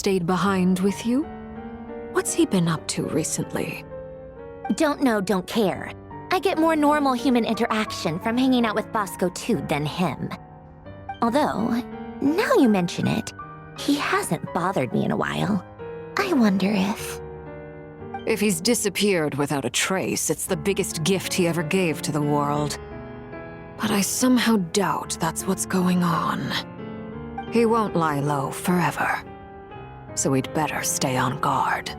stayed behind with you? What's he been up to recently? Don't know, don't care. I get more normal human interaction from hanging out with Bosco too than him. Although, now you mention it, he hasn't bothered me in a while. I wonder if... If he's disappeared without a trace, it's the biggest gift he ever gave to the world. But I somehow doubt that's what's going on. He won't lie low forever. So we'd better stay on guard.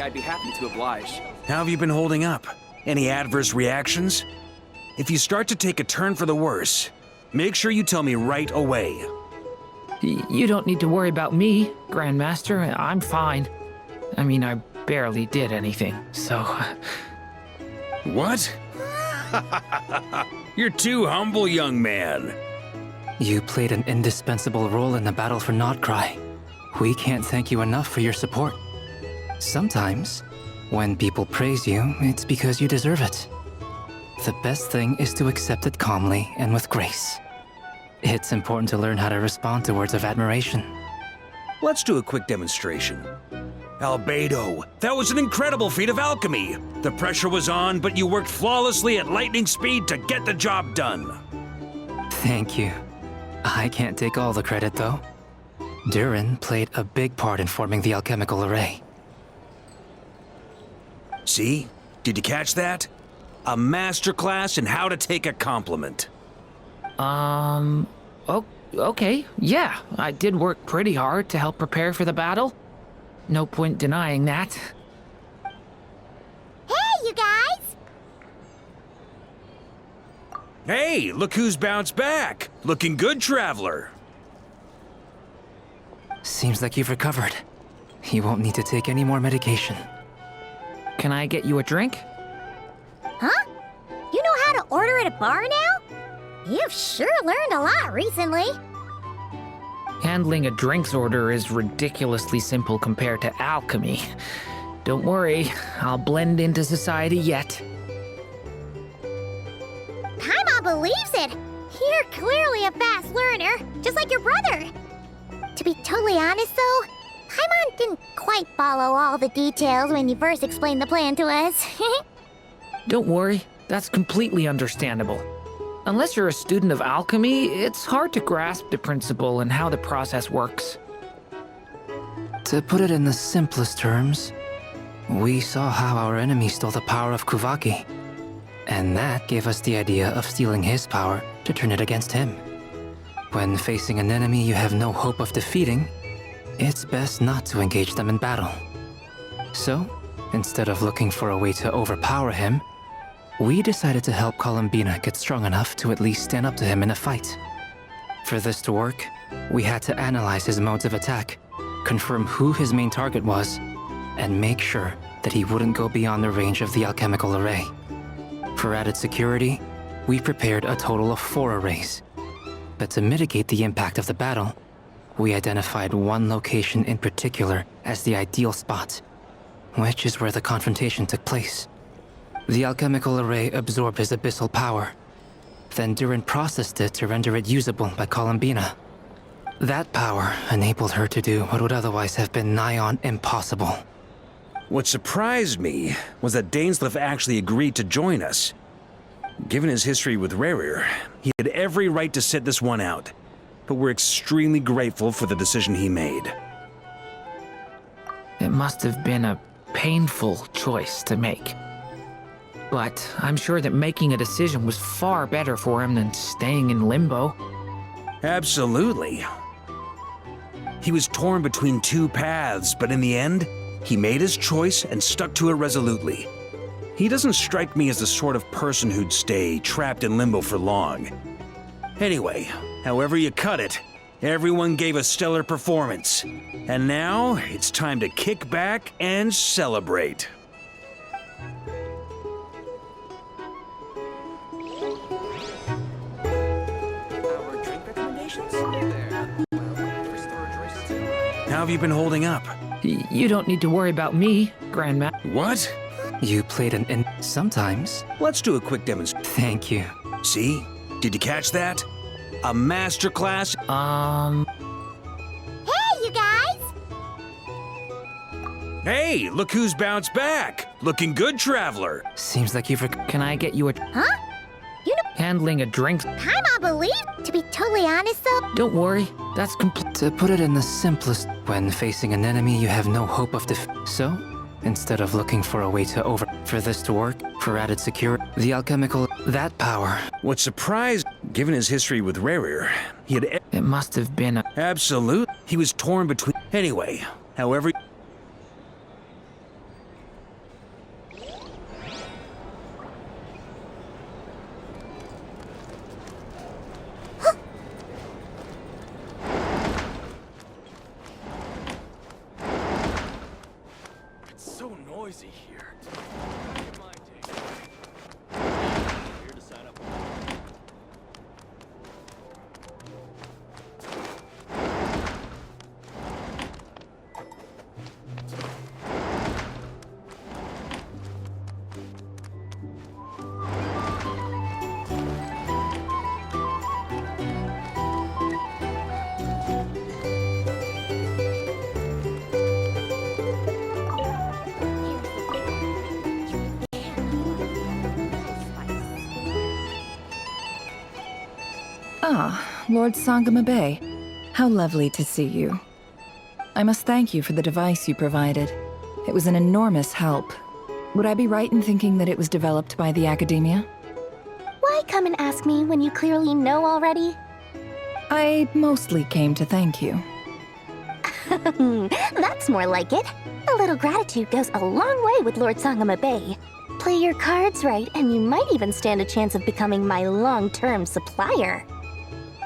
I'd be happy to oblige. How have you been holding up? Any adverse reactions? If you start to take a turn for the worse, make sure you tell me right away. You don't need to worry about me, Grandmaster. I'm fine. I mean, I barely did anything, so... What? You're too humble, young man. You played an indispensable role in the battle for Notcry. We can't thank you enough for your support. Sometimes, when people praise you, it's because you deserve it. The best thing is to accept it calmly and with grace. It's important to learn how to respond to words of admiration. Let's do a quick demonstration. Albedo, that was an incredible feat of alchemy. The pressure was on, but you worked flawlessly at lightning speed to get the job done. Thank you. I can't take all the credit, though. Durin played a big part in forming the alchemical array. See? Did you catch that? A masterclass in how to take a compliment. Okay, yeah. I did work pretty hard to help prepare for the battle. No point denying that. Hey, you guys! Hey, look who's bounced back. Looking good, Traveler. Seems like you've recovered. You won't need to take any more medication. Can I get you a drink? Huh? You know how to order at a bar now? You've sure learned a lot recently. Handling a drinks order is ridiculously simple compared to alchemy. Don't worry, I'll blend into society yet. Paimon believes it! You're clearly a fast learner, just like your brother. To be totally honest though, Paimon didn't quite follow all the details when you first explained the plan to us. Don't worry, that's completely understandable. Unless you're a student of alchemy, it's hard to grasp the principle and how the process works. To put it in the simplest terms, we saw how our enemy stole the power of Kuvaki. And that gave us the idea of stealing his power to turn it against him. When facing an enemy you have no hope of defeating, it's best not to engage them in battle. So, instead of looking for a way to overpower him, we decided to help Columbina get strong enough to at least stand up to him in a fight. For this to work, we had to analyze his modes of attack, confirm who his main target was, and make sure that he wouldn't go beyond the range of the alchemical array. For added security, we prepared a total of 4 arrays. But to mitigate the impact of the battle, we identified one location in particular as the ideal spot, which is where the confrontation took place. The alchemical array absorbed his abyssal power. Then Durin processed it to render it usable by Columbina. That power enabled her to do what would otherwise have been nigh on impossible. What surprised me was that Dainsleif actually agreed to join us. Given his history with Rerir, he had every right to sit this one out. But we're extremely grateful for the decision he made. It must have been a painful choice to make. but I'm sure that making a decision was far better for him than staying in limbo. Absolutely. He was torn between two paths, but in the end, he made his choice and stuck to it resolutely. He doesn't strike me as the sort of person who'd stay trapped in limbo for long. Anyway, however you cut it, everyone gave a stellar performance. And now, it's time to kick back and celebrate. Our drink recommendations? Hey there. For storage races too. How have you been holding up? You don't need to worry about me, Grandma. What? You played sometimes. Let's do a quick demonstration. Thank you. See? Did you catch that? A masterclass? Hey, you guys! Hey, look who's bounced back! Looking good, traveler! Seems like you've Can I get you a... Huh? You know, handling a drink? I'm not believe. To be totally honest, though, Don't worry, that's complete. To put it in the simplest, when facing an enemy you have no hope of So, instead of looking for a way to for this to work, for added security, the alchemical, that power. What surprised, given his history with Rarir, he had... It must have been a... Absolute. He was torn between... Anyway, however... It's so noisy here. In my day. Here to sign up. Ah, Lord Sangama Bay. How lovely to see you. I must thank you for the device you provided. It was an enormous help. Would I be right in thinking that it was developed by the Academia? why come and ask me when you clearly know already? I mostly came to thank you. That's more like it. A little gratitude goes a long way with Lord Sangama Bay. Play your cards right, and you might even stand a chance of becoming my long-term supplier.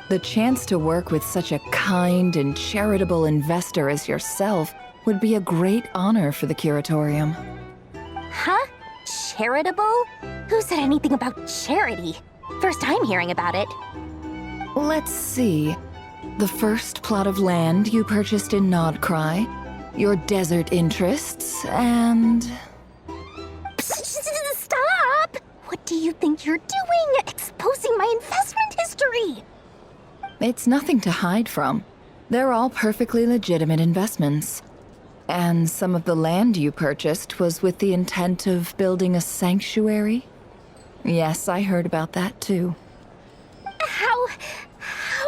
The chance to work with such a kind and charitable investor as yourself would be a great honor for the Curatorium. Huh? Charitable? Who said anything about charity? First I'm hearing about it. Let's see. The first plot of land you purchased in Nodcry, your desert interests, and... Stop! What do you think you're doing? Exposing my investment history! It's nothing to hide from. They're all perfectly legitimate investments. And some of the land you purchased was with the intent of building a sanctuary? Yes, I heard about that too. How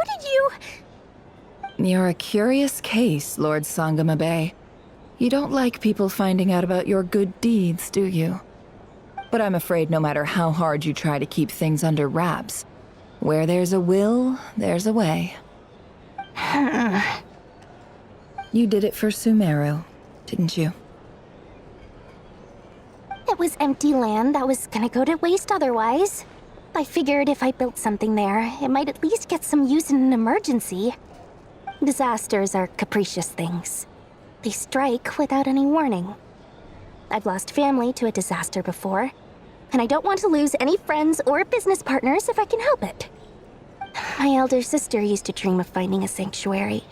did you... You're a curious case, Lord Sangama Bay. You don't like people finding out about your good deeds, do you? But I'm afraid no matter how hard you try to keep things under wraps, where there's a will, there's a way. You did it for Sumeru, didn't you? It was empty land that was gonna go to waste otherwise. I figured if I built something there, it might at least get some use in an emergency. Disasters are capricious things. They strike without any warning. I've lost family to a disaster before, and I don't want to lose any friends or business partners if I can help it. My elder sister used to dream of finding a sanctuary.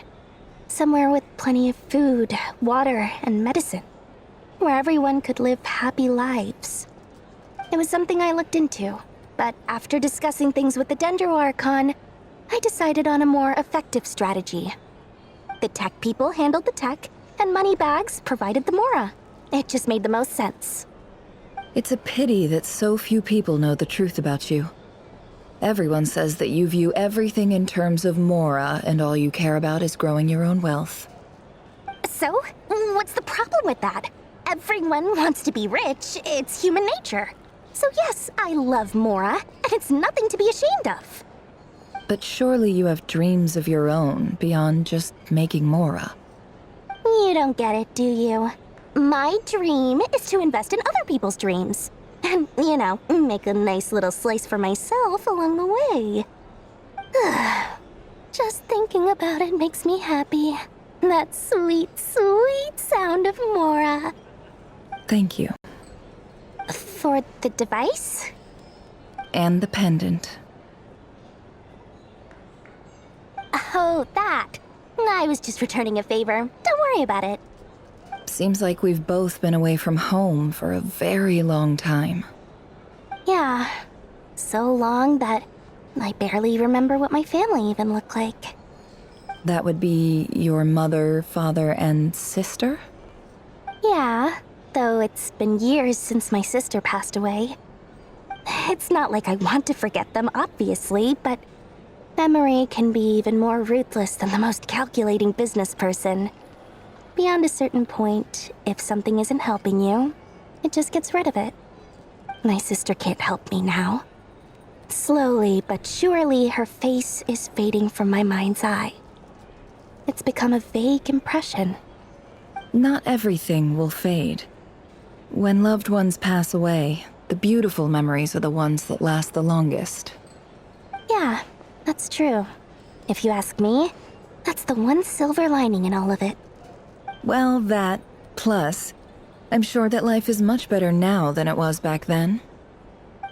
Somewhere with plenty of food, water, and medicine. Where everyone could live happy lives. It was something I looked into, but after discussing things with the Dendro Archon, I decided on a more effective strategy. The tech people handled the tech, and Moneybags provided the Mora. It just made the most sense. It's a pity that so few people know the truth about you. Everyone says that you view everything in terms of Mora, and all you care about is growing your own wealth. So, what's the problem with that? Everyone wants to be rich. It's human nature. So yes, I love Mora, and it's nothing to be ashamed of. But surely you have dreams of your own beyond just making Mora. You don't get it, do you? My dream is to invest in other people's dreams. And, make a nice little slice for myself along the way. Just thinking about it makes me happy. That sweet, sweet sound of Mora. Thank you. For the device? And the pendant. Oh, that. I was just returning a favor. Don't worry about it. Seems like we've both been away from home for a very long time. Yeah. So long that I barely remember what my family even looked like. That would be your mother, father, and sister? Yeah, though it's been years since my sister passed away. It's not like I want to forget them, obviously, but memory can be even more ruthless than the most calculating business person. Beyond a certain point, if something isn't helping you, it just gets rid of it. My sister can't help me now. Slowly but surely, her face is fading from my mind's eye. It's become a vague impression. Not everything will fade. When loved ones pass away, the beautiful memories are the ones that last the longest. Yeah, that's true. If you ask me, that's the one silver lining in all of it. Well, that, plus, I'm sure that life is much better now than it was back then.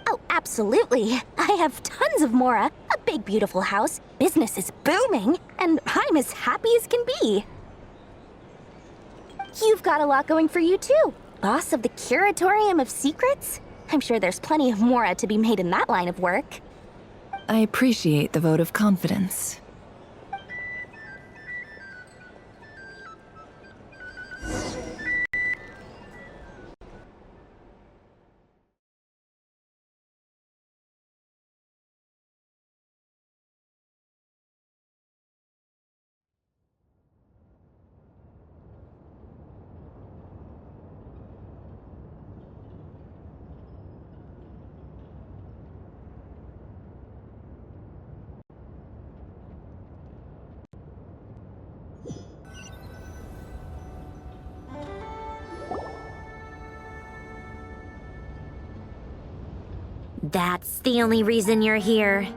Oh, absolutely. I have tons of Mora, a big beautiful house, business is booming, and I'm as happy as can be. You've got a lot going for you too. Boss of the Curatorium of Secrets? I'm sure there's plenty of Mora to be made in that line of work. I appreciate the vote of confidence. That's the only reason you're here.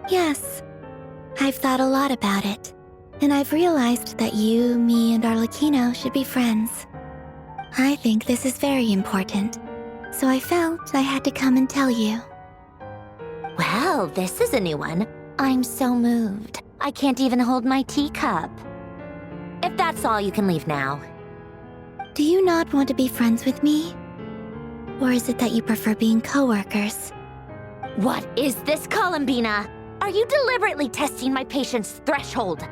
Yes. I've thought a lot about it. And I've realized that you, me, and Arlecchino should be friends. I think this is very important. So I felt I had to come and tell you. Well, this is a new one. I'm so moved. I can't even hold my teacup. If that's all, you can leave now. Do you not want to be friends with me? Or is it that you prefer being coworkers? What is this, Columbina? Are you deliberately testing my patience threshold?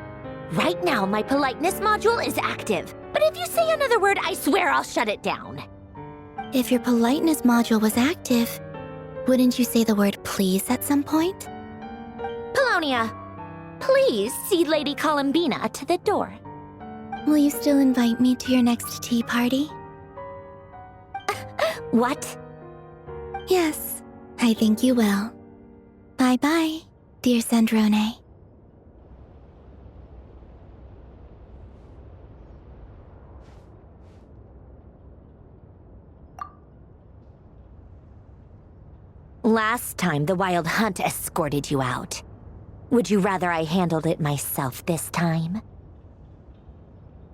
Right now, my politeness module is active. But if you say another word, I swear I'll shut it down. If your politeness module was active, wouldn't you say the word please at some point? Polonia, please see Lady Columbina to the door. Will you still invite me to your next tea party? What? Yes, I think you will. Bye-bye, dear Sandrone. Last time, the Wild Hunt escorted you out. Would you rather I handled it myself this time?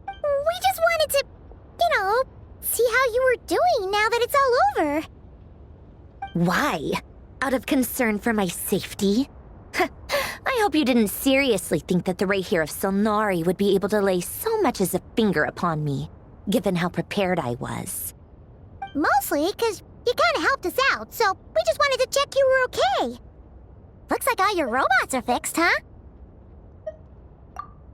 We just wanted to, see how you were doing now that it's all over. Why? Out of concern for my safety? I hope you didn't seriously think that the Rayhir of Solnari would be able to lay so much as a finger upon me, given how prepared I was. Mostly because you kind of helped us out, so we just wanted to check you were okay. Looks like all your robots are fixed, huh?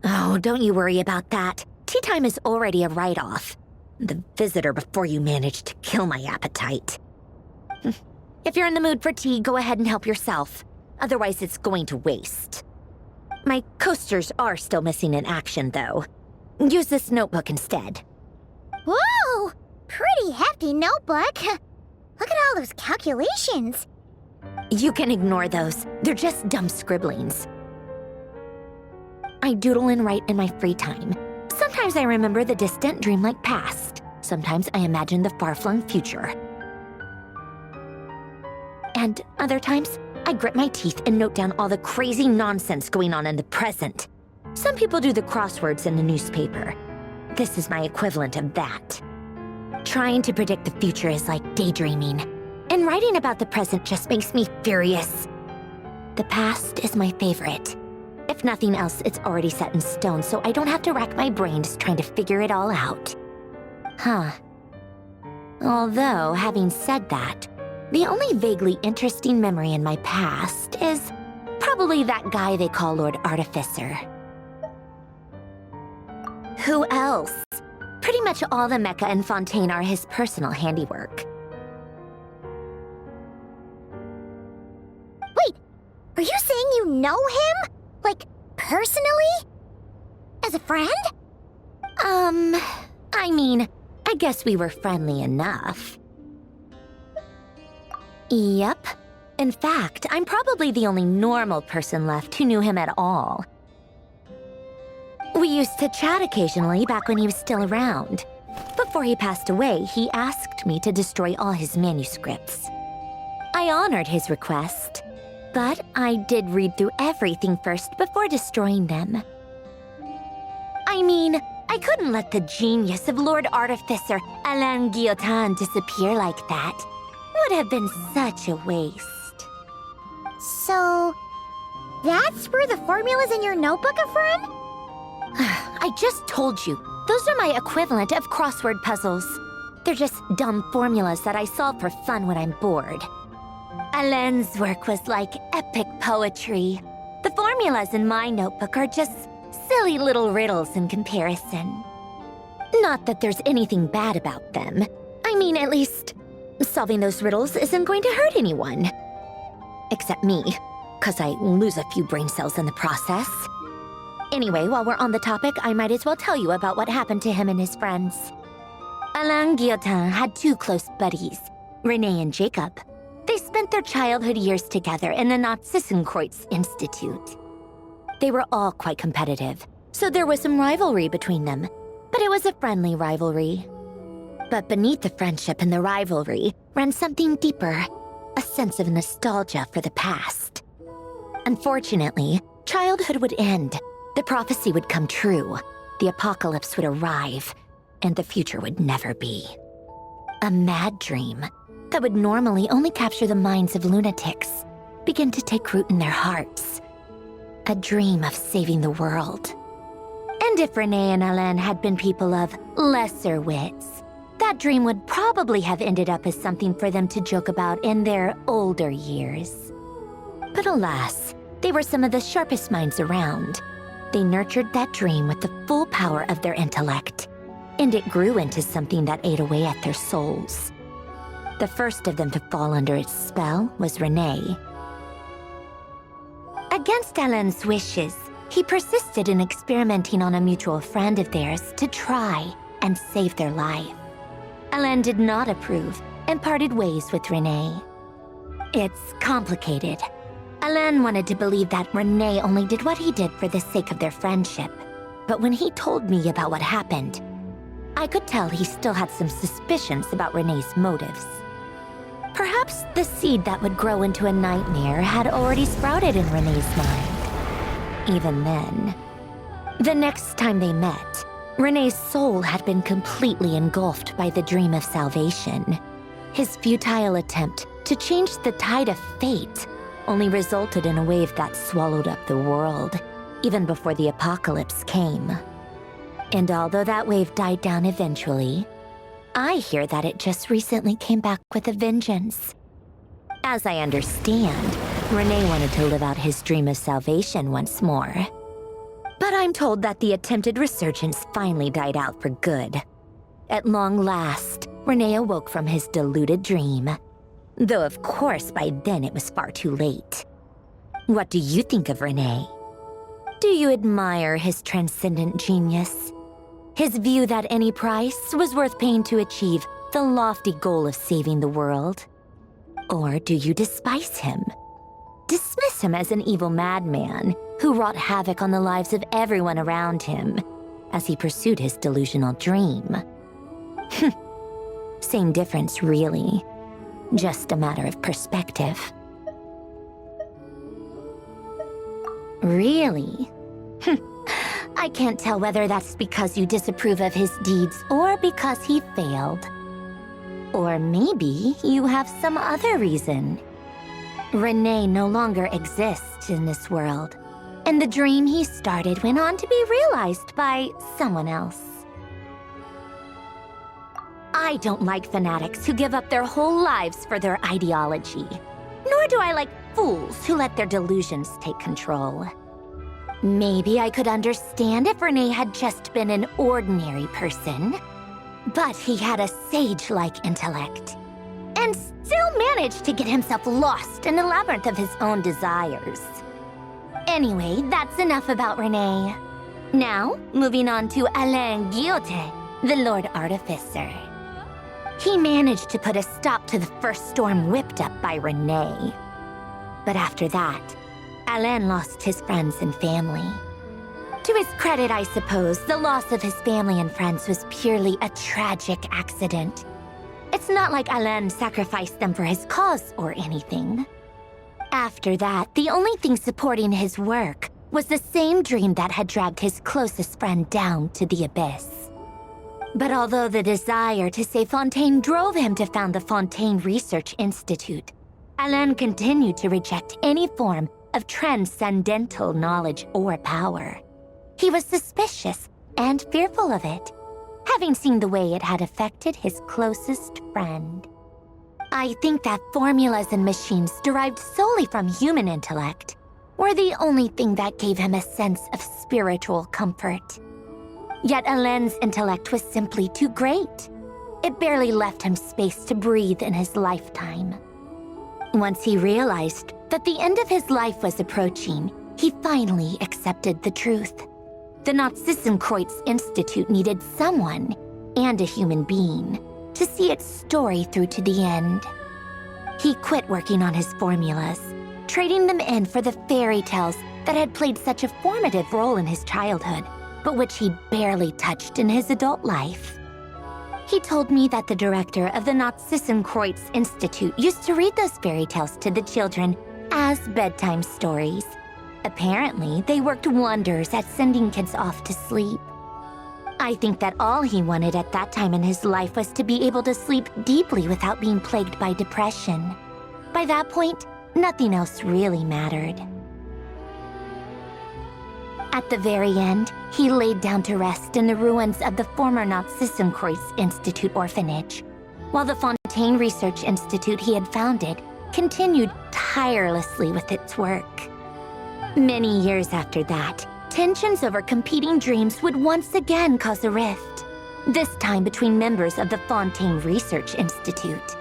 Oh, don't you worry about that. Tea time is already a write-off. The visitor before you managed to kill my appetite. If you're in the mood for tea, go ahead and help yourself. Otherwise, it's going to waste. My coasters are still missing in action, though. Use this notebook instead. Whoa! Pretty hefty notebook. Look at all those calculations. You can ignore those. They're just dumb scribblings. I doodle and write in my free time. Sometimes I remember the distant dreamlike past. Sometimes I imagine the far-flung future. And other times, I grit my teeth and note down all the crazy nonsense going on in the present. Some people do the crosswords in the newspaper. This is my equivalent of that. Trying to predict the future is like daydreaming, and writing about the present just makes me furious. The past is my favorite. If nothing else, it's already set in stone, so I don't have to rack my brains trying to figure it all out. Huh. Although, having said that, the only vaguely interesting memory in my past is probably that guy they call Lord Artificer. Who else? Pretty much all the mecha and Fontaine are his personal handiwork. Wait, are you saying you know him? Like, personally? As a friend? I mean, I guess we were friendly enough. Yep. In fact, I'm probably the only normal person left who knew him at all. We used to chat occasionally back when he was still around. Before he passed away, he asked me to destroy all his manuscripts. I honored his request, but I did read through everything first before destroying them. I mean, I couldn't let the genius of Lord Artificer Alain Guillotin disappear like that. Would have been such a waste. So, that's where the formulas in your notebook are from? I just told you, those are my equivalent of crossword puzzles. They're just dumb formulas that I solve for fun when I'm bored. Alain's work was like epic poetry. The formulas in my notebook are just silly little riddles in comparison. Not that there's anything bad about them. I mean, at least, solving those riddles isn't going to hurt anyone. Except me, 'cause I lose a few brain cells in the process. Anyway, while we're on the topic, I might as well tell you about what happened to him and his friends. Alain Guillotin had two close buddies, René and Jacob. They spent their childhood years together in the Narzissenkreuz Institute. They were all quite competitive, so there was some rivalry between them, but it was a friendly rivalry. But beneath the friendship and the rivalry ran something deeper, a sense of nostalgia for the past. Unfortunately, childhood would end. The prophecy would come true, the apocalypse would arrive, and the future would never be. A mad dream that would normally only capture the minds of lunatics began to take root in their hearts. A dream of saving the world. And if René and Alain had been people of lesser wits, that dream would probably have ended up as something for them to joke about in their older years. But alas, they were some of the sharpest minds around. They nurtured that dream with the full power of their intellect, and it grew into something that ate away at their souls. The first of them to fall under its spell was René. Against Alain's wishes, he persisted in experimenting on a mutual friend of theirs to try and save their life. Alain did not approve and parted ways with René. It's complicated. Alain wanted to believe that René only did what he did for the sake of their friendship. But when he told me about what happened, I could tell he still had some suspicions about René's motives. Perhaps the seed that would grow into a nightmare had already sprouted in René's mind. Even then. The next time they met, René's soul had been completely engulfed by the dream of salvation. His futile attempt to change the tide of fate only resulted in a wave that swallowed up the world, even before the apocalypse came. And although that wave died down eventually, I hear that it just recently came back with a vengeance. As I understand, René wanted to live out his dream of salvation once more. But I'm told that the attempted resurgence finally died out for good. At long last, René awoke from his deluded dream. Though of course by then it was far too late. What do you think of René? Do you admire his transcendent genius? His view that any price was worth paying to achieve the lofty goal of saving the world? Or do you despise him? Dismiss him as an evil madman who wrought havoc on the lives of everyone around him as he pursued his delusional dream? Same difference, really. Just a matter of perspective. Really? I can't tell whether that's because you disapprove of his deeds or because he failed. Or maybe you have some other reason. Renee no longer exists in this world, and the dream he started went on to be realized by someone else. I don't like fanatics who give up their whole lives for their ideology, nor do I like fools who let their delusions take control. Maybe I could understand if Renee had just been an ordinary person, but he had a sage-like intellect, and still managed to get himself lost in the labyrinth of his own desires. Anyway, that's enough about Renee. Now, moving on to Alain Guillotin, the Lord Artificer. He managed to put a stop to the first storm whipped up by Renee. But after that, Alain lost his friends and family. To his credit, I suppose, the loss of his family and friends was purely a tragic accident. It's not like Alain sacrificed them for his cause or anything. After that, the only thing supporting his work was the same dream that had dragged his closest friend down to the abyss. But although the desire to save Fontaine drove him to found the Fontaine Research Institute, Alain continued to reject any form of transcendental knowledge or power. He was suspicious and fearful of it, having seen the way it had affected his closest friend. I think that formulas and machines derived solely from human intellect were the only thing that gave him a sense of spiritual comfort. Yet Alain's intellect was simply too great. It barely left him space to breathe in his lifetime. Once he realized that the end of his life was approaching, he finally accepted the truth. The Nazissenkreuz Institute needed someone, and a human being, to see its story through to the end. He quit working on his formulas, trading them in for the fairy tales that had played such a formative role in his childhood, but which he barely touched in his adult life. He told me that the director of the Nazissenkreuz Institute used to read those fairy tales to the children as bedtime stories. Apparently, they worked wonders at sending kids off to sleep. I think that all he wanted at that time in his life was to be able to sleep deeply without being plagued by depression. By that point, nothing else really mattered. At the very end, he laid down to rest in the ruins of the former Nazissenkreuz Institute orphanage, while the Fontaine Research Institute he had founded continued tirelessly with its work. Many years after that, tensions over competing dreams would once again cause a rift, this time between members of the Fontaine Research Institute.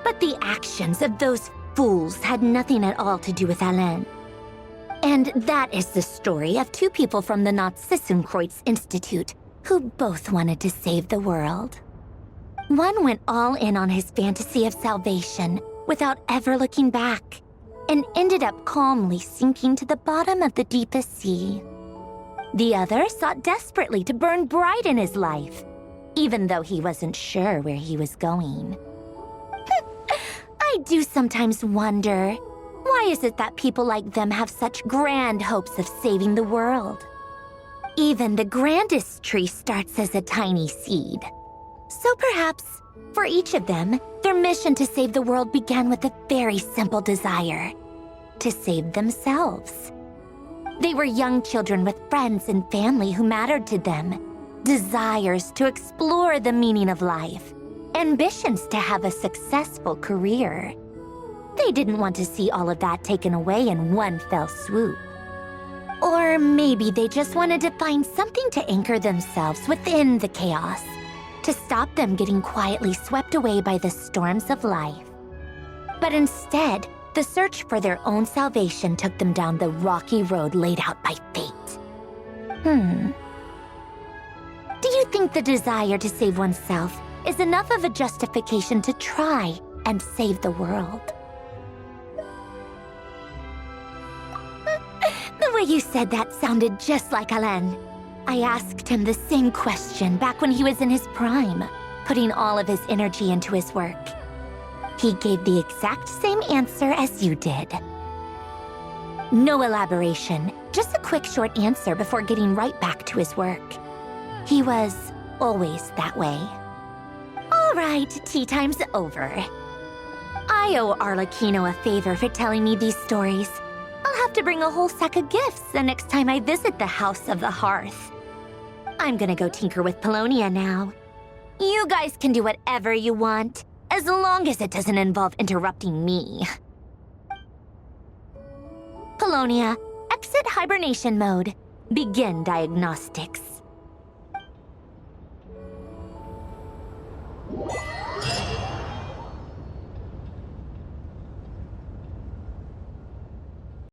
But the actions of those fools had nothing at all to do with Alain. And that is the story of two people from the Nazissenkreuz Institute who both wanted to save the world. One went all in on his fantasy of salvation without ever looking back, and ended up calmly sinking to the bottom of the deepest sea. The other sought desperately to burn bright in his life, even though he wasn't sure where he was going. I do sometimes wonder, why is it that people like them have such grand hopes of saving the world? Even the grandest tree starts as a tiny seed. So perhaps, for each of them, their mission to save the world began with a very simple desire: to save themselves. They were young children with friends and family who mattered to them, desires to explore the meaning of life, ambitions to have a successful career. They didn't want to see all of that taken away in one fell swoop. Or maybe they just wanted to find something to anchor themselves within the chaos, to stop them getting quietly swept away by the storms of life. But instead, the search for their own salvation took them down the rocky road laid out by fate. Do you think the desire to save oneself is enough of a justification to try and save the world. The way you said that sounded just like Alain. I asked him the same question back when he was in his prime, putting all of his energy into his work. He gave the exact same answer as you did. No elaboration, just a quick short answer before getting right back to his work. He was always that way. All right, tea time's over. I owe Arlecchino a favor for telling me these stories. I'll have to bring a whole sack of gifts the next time I visit the House of the Hearth. I'm gonna go tinker with Polonia now. You guys can do whatever you want, as long as it doesn't involve interrupting me. Polonia, exit hibernation mode. Begin diagnostics.